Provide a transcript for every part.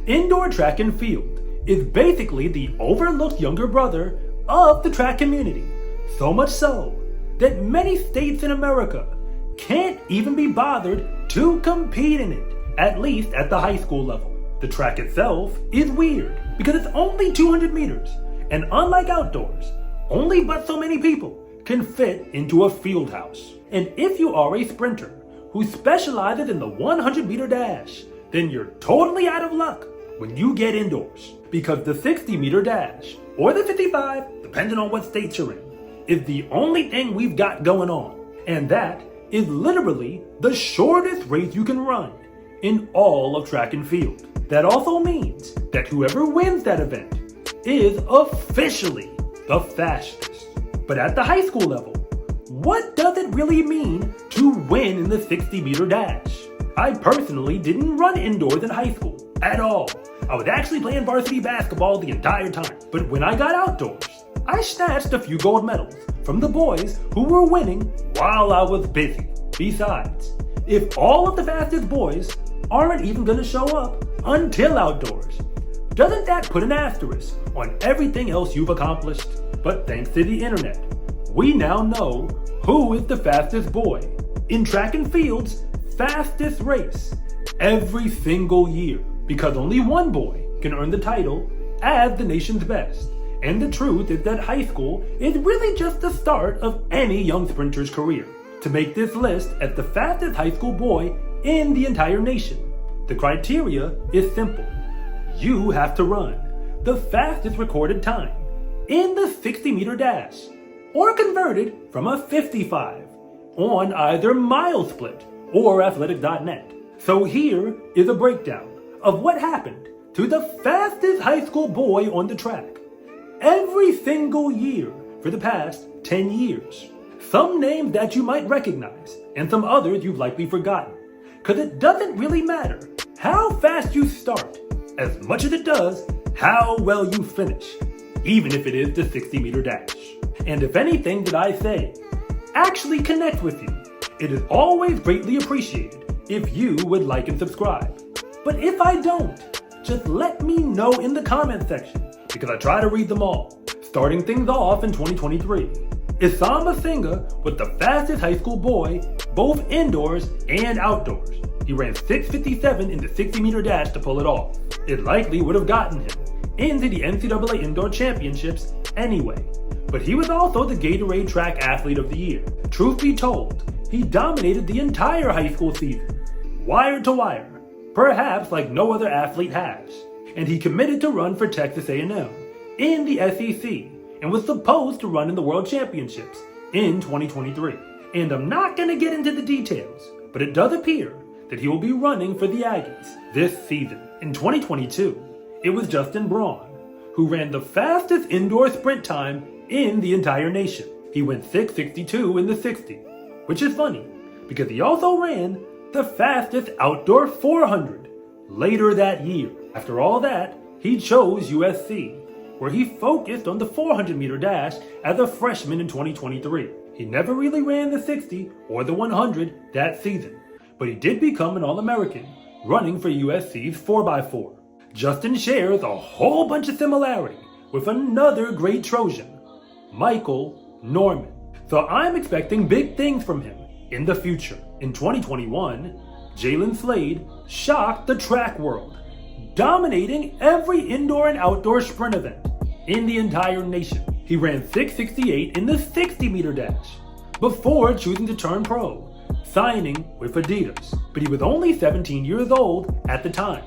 Indoor track and field is basically the overlooked younger brother of the track community. So much so that many states in America can't even be bothered to compete in it, at least at the high school level. The track itself is weird because it's only 200 meters, and unlike outdoors, only but so many people can fit into a field house. And if you are a sprinter who specializes in the 100-meter dash, then you're totally out of luck when you get indoors, because the 60-meter dash, or the 55, depending on what state you're in, is the only thing we've got going on. And that is literally the shortest race you can run in all of track and field. That also means that whoever wins that event is officially the fastest. But at the high school level, what does it really mean to win in the 60-meter dash? I personally didn't run indoors in high school at all. I was actually playing varsity basketball the entire time. But when I got outdoors, I snatched a few gold medals from the boys who were winning while I was busy. Besides, if all of the fastest boys aren't even going to show up until outdoors, doesn't that put an asterisk on everything else you've accomplished? But thanks to the internet, we now know who is the fastest boy in track and field's fastest race every single year, because only one boy can earn the title as the nation's best. And the truth is that high school is really just the start of any young sprinter's career. To make this list as the fastest high school boy in the entire nation, the criteria is simple. You have to run the fastest recorded time in the 60-meter dash, or converted from a 55 on either MileSplit or athletic.net. So here is a breakdown of what happened to the fastest high school boy on the track every single year for the past 10 years. Some names that you might recognize, and some others you've likely forgotten. Because it doesn't really matter how fast you start, as much as it does how well you finish, even if it is the 60-meter dash. And if anything that I say actually connects with you, it is always greatly appreciated if you would like and subscribe. But if I don't, just let me know in the comment section, because I try to read them all. Starting things off in 2023, Issam Asinga was the fastest high school boy, both indoors and outdoors. He ran 6:57 in the 60-meter dash to pull it off. It likely would have gotten him into the NCAA Indoor Championships anyway. But he was also the Gatorade Track Athlete of the Year. Truth be told, he dominated the entire high school season, wire to wire, perhaps like no other athlete has. And he committed to run for Texas A&M in the SEC and was supposed to run in the World Championships in 2023. And I'm not going to get into the details, but it does appear that he will be running for the Aggies this season. In 2022, it was Braun who ran the fastest indoor sprint time in the entire nation. He went 6:62 in the 60, which is funny because he also ran the fastest outdoor 400 later that year. After all that, he chose USC, where he focused on the 400-meter dash as a freshman in 2023. He never really ran the 60 or the 100 that season, but he did become an All-American running for USC's 4x4. Justin shares a whole bunch of similarity with another great Trojan, Michael Norman. So I'm expecting big things from him in the future. In 2021, Jaylen Slade shocked the track world, dominating every indoor and outdoor sprint event in the entire nation. He ran 6:68 in the 60-meter dash before choosing to turn pro, signing with Adidas. But he was only 17 years old at the time,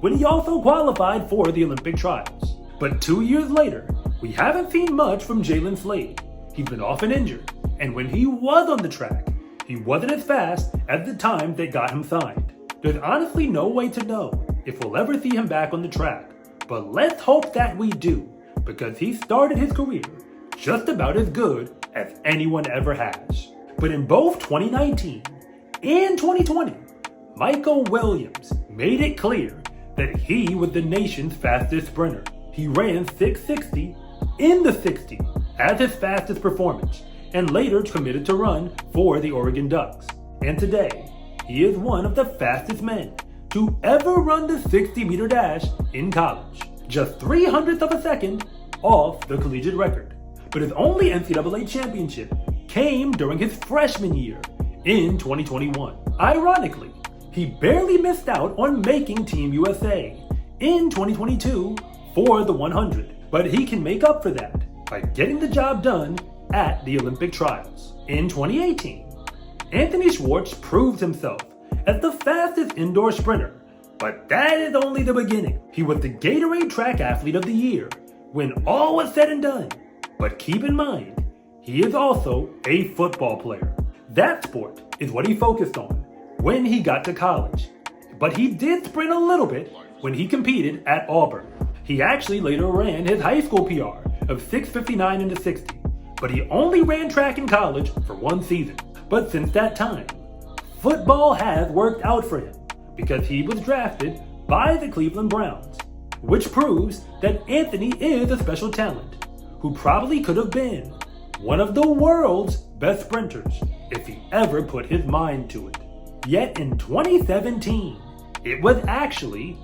when he also qualified for the Olympic trials. But 2 years later, we haven't seen much from Jaylen Slade. He's been often injured, and when he was on the track, he wasn't as fast at the time that got him signed. There's honestly no way to know if we'll ever see him back on the track, but let's hope that we do, because he started his career just about as good as anyone ever has. But in both 2019 and 2020, Micah Williams made it clear that he was the nation's fastest sprinter. He ran 6:60 in the 60 as his fastest performance, and later committed to run for the Oregon Ducks. And today, he is one of the fastest men to ever run the 60-meter dash in college, just 300th of a second off the collegiate record. But his only NCAA championship came during his freshman year in 2021. Ironically, he barely missed out on making Team USA in 2022 for the 100, but he can make up for that by getting the job done at the Olympic trials. In 2018, Anthony Schwartz proved himself as the fastest indoor sprinter, but that is only the beginning. He was the Gatorade Track Athlete of the Year when all was said and done. But keep in mind, he is also a football player. That sport is what he focused on when he got to college. But he did sprint a little bit when he competed at Auburn. He actually later ran his high school PR of 6:59 in the 60, but he only ran track in college for one season. But since that time, football has worked out for him because he was drafted by the Cleveland Browns, which proves that Anthony is a special talent who probably could have been one of the world's best sprinters if he ever put his mind to it. Yet in 2017, it was actually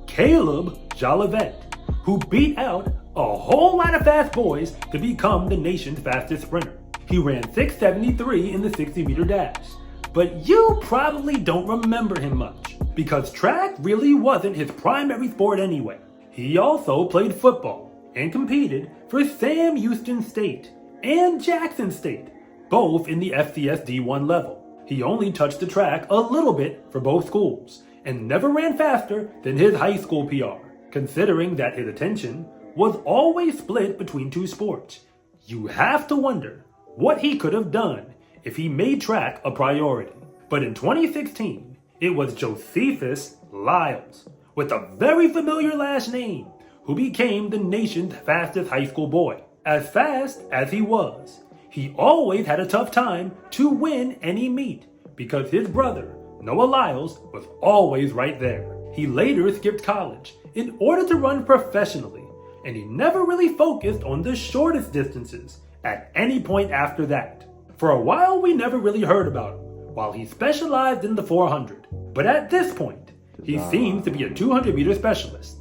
Caleb Jolivette who beat out a whole lot of fast boys to become the nation's fastest sprinter. He ran 6:73 in the 60-meter dash, but you probably don't remember him much because track really wasn't his primary sport anyway. He also played football and competed for Sam Houston State and Jackson State, both in the FCS D1 level. He only touched the track a little bit for both schools and never ran faster than his high school PR. Considering that his attention was always split between two sports, you have to wonder what he could have done if he made track a priority. But in 2016, it was Josephus Lyles, with a very familiar last name, who became the nation's fastest high school boy. As fast as he was, he always had a tough time to win any meet because his brother, Noah Lyles, was always right there. He later skipped college in order to run professionally, and he never really focused on the shortest distances at any point after that. For a while, we never really heard about him, while he specialized in the 400. But at this point, he seems to be a 200-meter specialist,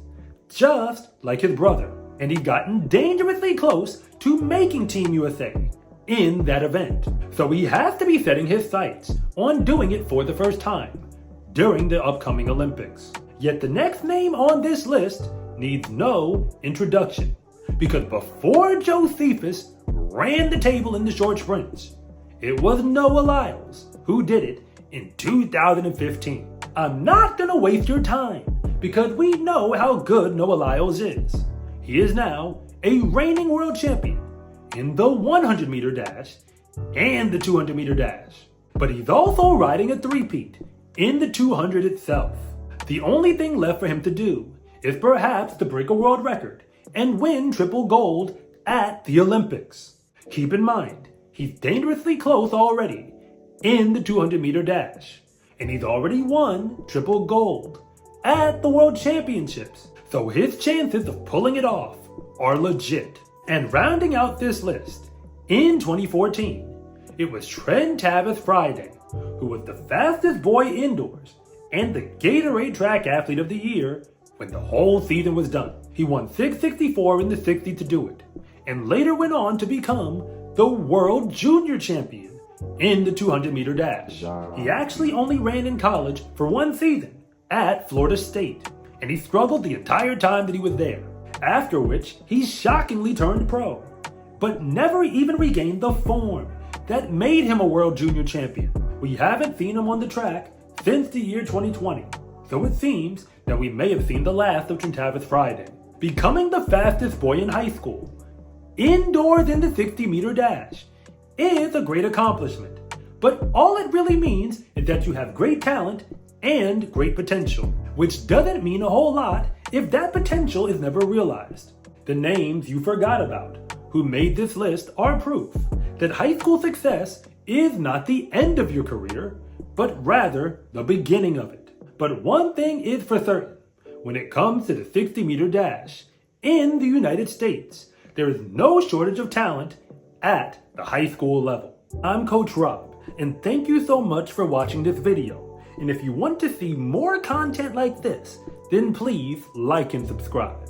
just like his brother, and he'd gotten dangerously close to making Team USA in that event. So he has to be setting his sights on doing it for the first time during the upcoming Olympics. Yet the next name on this list needs no introduction, because before Josephus ran the table in the short sprints, it was Noah Lyles who did it in 2015. I'm not gonna waste your time because we know how good Noah Lyles is. He is now a reigning world champion in the 100-meter dash and the 200-meter dash. But he's also riding a three-peat in the 200 itself. The only thing left for him to do is perhaps to break a world record and win triple gold at the Olympics. Keep in mind, he's dangerously close already in the 200-meter dash, and he's already won triple gold at the World Championships, so his chances of pulling it off are legit. And rounding out this list, in 2014, it was Trentavis Friday, who was the fastest boy indoors and the Gatorade Track Athlete of the Year when the whole season was done. He won 6:64 in the 60 to do it, and later went on to become the World Junior Champion in the 200-meter dash. He actually only ran in college for one season at Florida State, and he struggled the entire time that he was there, after which he shockingly turned pro, but never even regained the form that made him a World Junior Champion. We haven't seen him on the track since the year 2020, so it seems that we may have seen the last of Trentavis Friday. Becoming the fastest boy in high school, indoors in the 60-meter dash, is a great accomplishment, but all it really means is that you have great talent and great potential, which doesn't mean a whole lot if that potential is never realized. The names you forgot about who made this list are proof that high school success is not the end of your career, but rather the beginning of it. But one thing is for certain, when it comes to the 60-meter dash in the United States, there is no shortage of talent at the high school level. I'm Coach Rob, and thank you so much for watching this video. And if you want to see more content like this, then please like and subscribe.